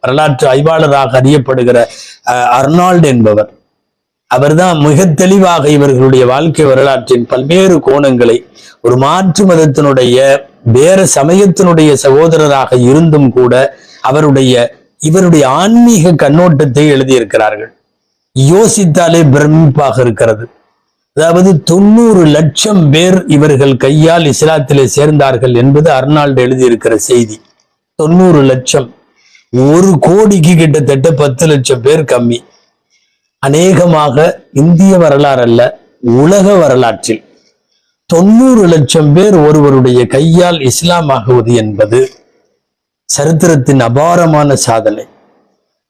வரலாற்று ஆய்வாளராக அறியப்படுகிற அர்னால்டு என்பவர், அவர்தான் மிக தெளிவாக இவர்களுடைய வாழ்க்கை வரலாற்றின் பல்வேறு கோணங்களை ஒரு மாற்று மதத்தினுடைய வேற சமயத்தினுடைய சகோதரராக இருந்தும் கூட இவருடைய ஆன்மீக கண்ணோட்டத்தை எழுதியிருக்கிறார்கள். யோசித்தாலே பிரமிப்பாக இருக்கிறது. அதாவது 90 லட்சம் பேர் இவர்கள் கையால் இஸ்லாத்திலே சேர்ந்தார்கள் என்பது அர்னால்டு எழுதியிருக்கிற செய்தி. 90 லட்சம், 1 கோடிக்கு கிட்டத்தட்ட 10 லட்சம் பேர் கம்மி. அநேகமாக இந்திய வரலாறு அல்ல, உலக வரலாற்றில் 90 லட்சம் பேர் ஒருவருடைய கையால் இஸ்லாம் ஆகுவது என்பது சரித்திரத்தின் அபாரமான சாதனை.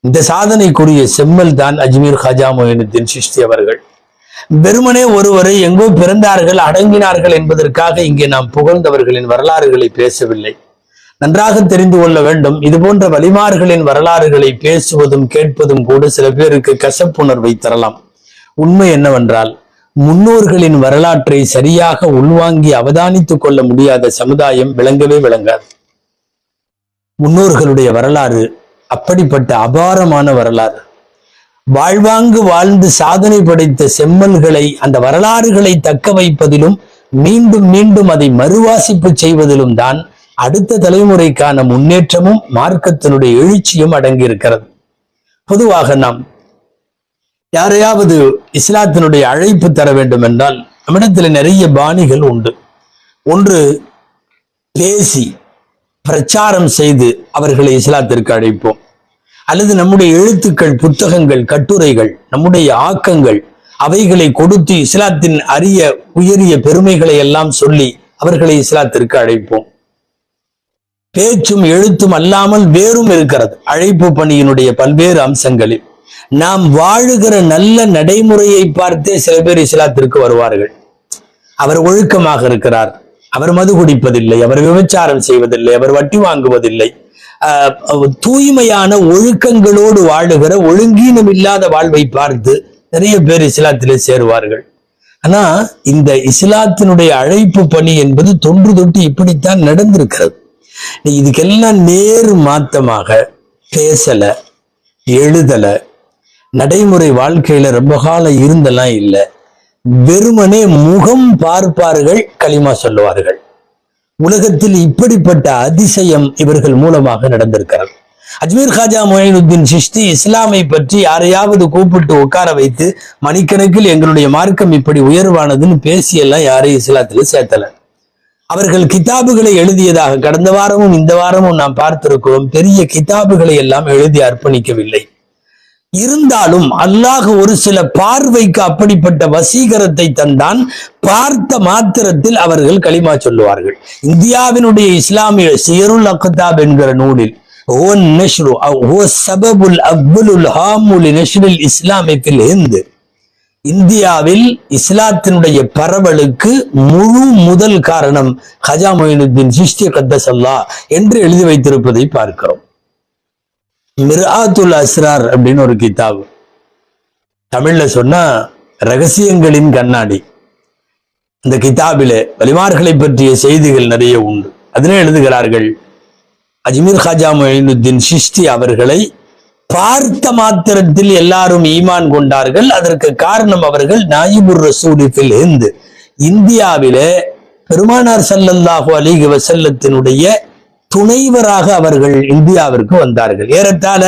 இந்த சாதனைக்குரிய செம்மல் தான் அஜ்மீர் காஜா மொயினுத்தீன் சிஷ்டி அவர்கள். வெறுமனே ஒருவரை எங்கோ பிறந்தார்கள் அடங்கினார்கள் என்பதற்காக இங்கே நாம் புகழ்ந்தவர்களின் வரலாறுகளை பேசவில்லை. நன்றாக தெரிந்து கொள்ள வேண்டும், இது போன்ற வலிமார்களின் வரலாறுகளை பேசுவதும் கேட்பதும் கூட சில பேருக்கு கசப்புணர்வை தரலாம். உண்மை என்னவென்றால், முன்னோர்களின் வரலாற்றை சரியாக உள்வாங்கி அவதானித்துக் கொள்ள முடியாத சமுதாயம் விளங்கவே விளங்காது. முன்னோர்களுடைய வரலாறு அப்படிப்பட்ட அபாரமான வரலாறு. வாழ்வாங்கு வாழ்ந்து சாதனை படைத்த செம்மல்களை, அந்த வரலாறுகளை தக்க வைப்பதிலும் மீண்டும் மீண்டும் அதை மறுவாசிப்பு செய்வதிலும் தான் அடுத்த தலைமுறைக்கான முன்னேற்றமும் மார்க்கத்தினுடைய எழுச்சியும் அடங்கி இருக்கிறது. பொதுவாக நாம் யாரையாவது இஸ்லாத்தினுடைய அழைப்பு தர வேண்டும் என்றால் நம்மிடத்தில் நிறைய பாணிகள் உண்டு. ஒன்று, பேசி பிரச்சாரம் செய்து அவர்களை இஸ்லாத்திற்கு அழைப்போம். அல்லது நம்முடைய எழுத்துக்கள், புத்தகங்கள், கட்டுரைகள், நம்முடைய ஆக்கங்கள், அவைகளை கொடுத்து இஸ்லாத்தின் அரிய உயரிய பெருமைகளை எல்லாம் சொல்லி அவர்களை இஸ்லாத்திற்கு அழைப்போம். பேச்சும் எழுத்தும் அல்லாமல் வேறும் இருக்கிறது. அழைப்பு பணியினுடைய பல்வேறு அம்சங்களில் நாம் வாழுகிற நல்ல நடைமுறையை பார்த்தே சில பேர் இஸ்லாத்திற்கு வருவார்கள். அவர் ஒழுக்கமாக இருக்கிறார், அவர் மது குடிப்பதில்லை, அவர் விபச்சாரம் செய்வதில்லை, அவர் வட்டி வாங்குவதில்லை, தூய்மையான ஒழுக்கங்களோடு வாழுகிற ஒழுங்கீனம் இல்லாத வாழ்வை பார்த்து நிறைய பேர் இஸ்லாத்திலே சேருவார்கள். ஆனா இந்த இஸ்லாத்தினுடைய அழைப்பு பணி என்பது தொன்று தொட்டு இப்படித்தான் நடந்திருக்கிறது. இதுக்கெல்லாம் நேர் மாத்தமாக பேசல, எழுதல, நடைமுறை வாழ்க்கையில ரொம்ப காலம் இருந்தெல்லாம் இல்லை. வெறுமனே முகம் பார்ப்பார்கள், களிமா சொல்லுவார்கள். உலகத்தில் இப்படிப்பட்ட அதிசயம் இவர்கள் மூலமாக நடந்திருக்கிறது. அஜ்மீர் காஜா மொயினுத்தீன் சிஷ்டி இஸ்லாமை பற்றி யாரையாவது கூப்பிட்டு உட்கார வைத்து மணிக்கணக்கில் எங்களுடைய மார்க்கம் இப்படி உயர்வானதுன்னு பேசியெல்லாம் யாரையும் இஸ்லாத்துல சேர்த்தல. அவர்கள் கிதாபுகளை எழுதியதாக கடந்த வாரமும் இந்த வாரமும் நாம் பார்த்திருக்கிறோம். பெரிய கிதாபுகளை எல்லாம் எழுதி அர்ப்பணிக்கவில்லை. இருந்தாலும் அல்லாஹ் ஒரு சில பார்வைக்கு அப்படிப்பட்ட வசீகரத்தை தந்தான். பார்த்த மாத்திரத்தில் அவர்கள் களிமா சொல்லுவார்கள். இந்தியாவினுடைய இஸ்லாமிய சியருல் அக்தாப் என்கிற நூலில் இந்தியாவில் இஸ்லாத்தினுடைய பரவலுக்கு முழு முதல் காரணம் காஜா மொயினுத்தீன் சிஷ்டி கத்தஸல்லாஹ் என்று எழுதி வைத்திருப்பதை பார்க்கிறோம். மிர்ஆத்துல் அஸ்ரார் அப்படின்னு ஒரு கிதாபு, தமிழ்ல சொன்னா ரகசியங்களின் கண்ணாடி. இந்த கிதாபிலே வலிமார்களை பற்றிய செய்திகள் நிறைய உண்டு. அதிலே எழுதுகிறார்கள், அஜ்மீர் காஜா மொயினுத்தீன் சிஷ்டி அவர்களை பார்த்த மாத்திரத்தில் எல்லாரும் ஈமான் கொண்டார்கள். அதற்கு காரணம் அவர்கள் நாயிபுர் ரசூல் ஃபில் ஹிந்த், இந்தியாவிலே பெருமானார் ஸல்லல்லாஹு அலைஹி வஸல்லத்தினுடைய துணைவராக அவர்கள் இந்தியாவிற்கு வந்தார்கள். ஏறத்தாழ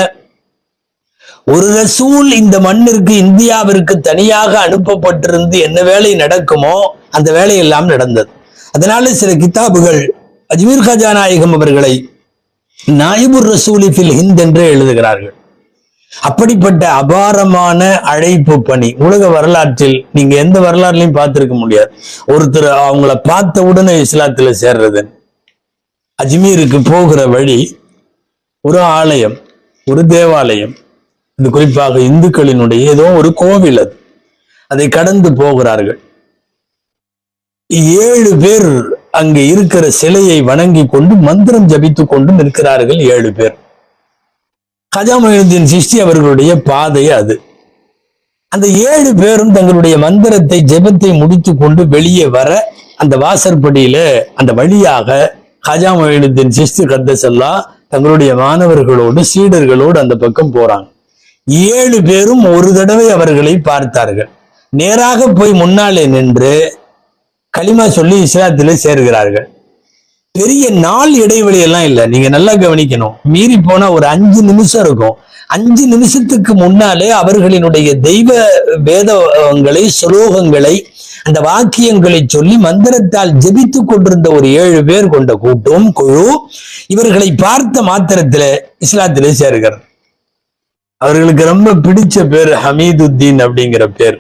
ஒரு ரசூல் இந்த மண்ணிற்கு இந்தியாவிற்கு தனியாக அனுப்பப்பட்டிருந்து என்ன வேலை நடக்குமோ அந்த வேலையெல்லாம் நடந்தது. அதனால சில கிதாபுகள் அஜ்மீர் காஜா நாயகம் அவர்களை நாயிபுர் ரசூல் ஃபில் ஹிந்த் என்று எழுதுகிறார்கள். அப்படிப்பட்ட அபாரமான அழைப்பு பணி உலக வரலாற்றில் நீங்க எந்த வரலாறுலையும் பார்த்திருக்க முடியாது. ஒருத்தர் அவங்கள பார்த்த உடனே இஸ்லாத்துல சேர்றது. அஜ்மீருக்கு போகிற வழி ஒரு ஆலயம், ஒரு தேவாலயம், இது குறிப்பாக இந்துக்களினுடைய ஏதோ ஒரு கோவில். அதை கடந்து போகிறார்கள். 7 பேர் அங்கே இருக்கிற சிலையை வணங்கி கொண்டு மந்திரம் ஜபித்து கொண்டு நிற்கிறார்கள். 7 பேர். காஜா மொயினுத்தீன் சிஷ்டி அவர்களுடைய பாதை அது. அந்த 7 பேரும் தங்களுடைய மந்திரத்தை ஜெபத்தை முடித்து கொண்டு வெளியே வர அந்த வாசற்படியில அந்த வழியாக காஜா மொயினுத்தீன் சிஷ்டி கத்தஸல்லாஹ் தங்களுடைய மாணவர்களோடு சீடர்களோடு அந்த பக்கம் போறாங்க. 7 பேரும் ஒரு தடவை அவர்களை பார்த்தார்கள். நேராக போய் முன்னாலே நின்று களிமா சொல்லி இஸ்லாத்திலே சேர்கிறார்கள். பெரிய நாள் இடைவெளி எல்லாம் இல்லை. நீங்க நல்லா கவனிக்கணும். மீறி போனா ஒரு 5 நிமிஷம் இருக்கும். 5 நிமிஷத்துக்கு முன்னாலே அவர்களினுடைய தெய்வ வேதங்களை, சுலோகங்களை, அந்த வாக்கியங்களை சொல்லி மந்திரத்தால் ஜெபித்துக் கொண்டிருந்த ஒரு 7 பேர் கொண்ட குழு இவர்களை பார்த்த மாத்திரத்துல இஸ்லாத்திலே சேர்கிறார். அவர்களுக்கு ரொம்ப பிடிச்ச பேர் ஹமீதுத்தீன் அப்படிங்கிற பேர்.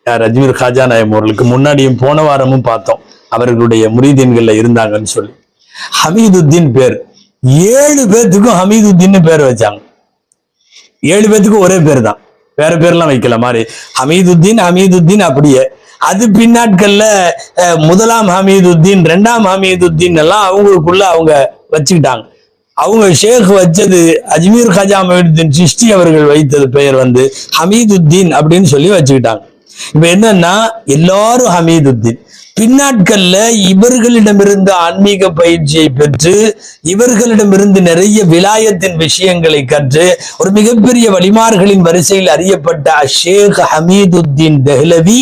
யார்? அஜ்மீர் காஜா நாயம் அவர்களுக்கு முன்னாடியும் போன வாரமும் பார்த்தோம், அவர்களுடைய முரீதீன்கள்ல இருந்தாங்கன்னு சொல்லி. ஹமீதுத்தீன் பேர். 7 பேர்த்துக்கும் ஹமீதுத்தீன் பேர் வச்சாங்க. 7 பேர்த்துக்கும் ஒரே பேர் தான், வேற பேர்லாம் வைக்கல. மாதிரி ஹமீதுத்தீன் ஹமீதுத்தீன் அப்படியே. அது பின்னாட்கள்ல முதலாம் ஹமீதுத்தீன், 2ஆம் ஹமீதுத்தீன் எல்லாம் அவங்களுக்குள்ள அவங்க வச்சுக்கிட்டாங்க. அவங்க ஷேக் வச்சது அஜ்மீர் காஜா மொய்னுத்தீன் சிஷ்டி அவர்கள் வைத்தது பெயர் ஹமீதுத்தீன் அப்படின்னு சொல்லி வச்சுக்கிட்டாங்க. இப்ப என்னன்னா எல்லாரும் ஹமீதுத்தீன். பின்னாட்கள்ல இவர்களிடமிருந்து ஆன்மீக பயிற்சியை பெற்று இவர்களிடமிருந்து நிறைய விலாயத்தின் விஷயங்களை கற்று ஒரு மிகப்பெரிய வலிமார்களின் வரிசையில் அறியப்பட்ட ஷேக் ஹமீதுத்தீன் தெஹ்லவி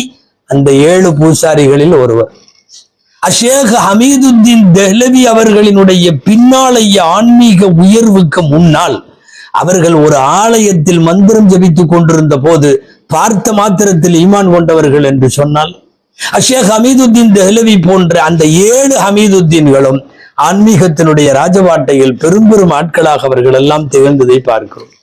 அந்த 7 பூசாரிகளில் ஒருவர். ஷேக் ஹமீதுத்தீன் தெஹ்லவி அவர்களினுடைய பின்னாளைய ஆன்மீக உயர்வுக்கு முன்னால் அவர்கள் ஒரு ஆலயத்தில் மந்திரம் ஜபித்துக் கொண்டிருந்த போது பார்த்த மாத்திரத்தில் ஈமான் கொண்டவர்கள் என்று சொன்னால், ஷேக் ஹமீதுத்தீன் தெஹ்லவி போன்ற அந்த 7 ஹமீதுத்தீன்களும் ஆன்மீகத்தினுடைய ராஜவாட்டையில் பெரும் பெரும் ஆட்களாக அவர்கள் எல்லாம் திகழ்ந்ததை பார்க்கிறோம்.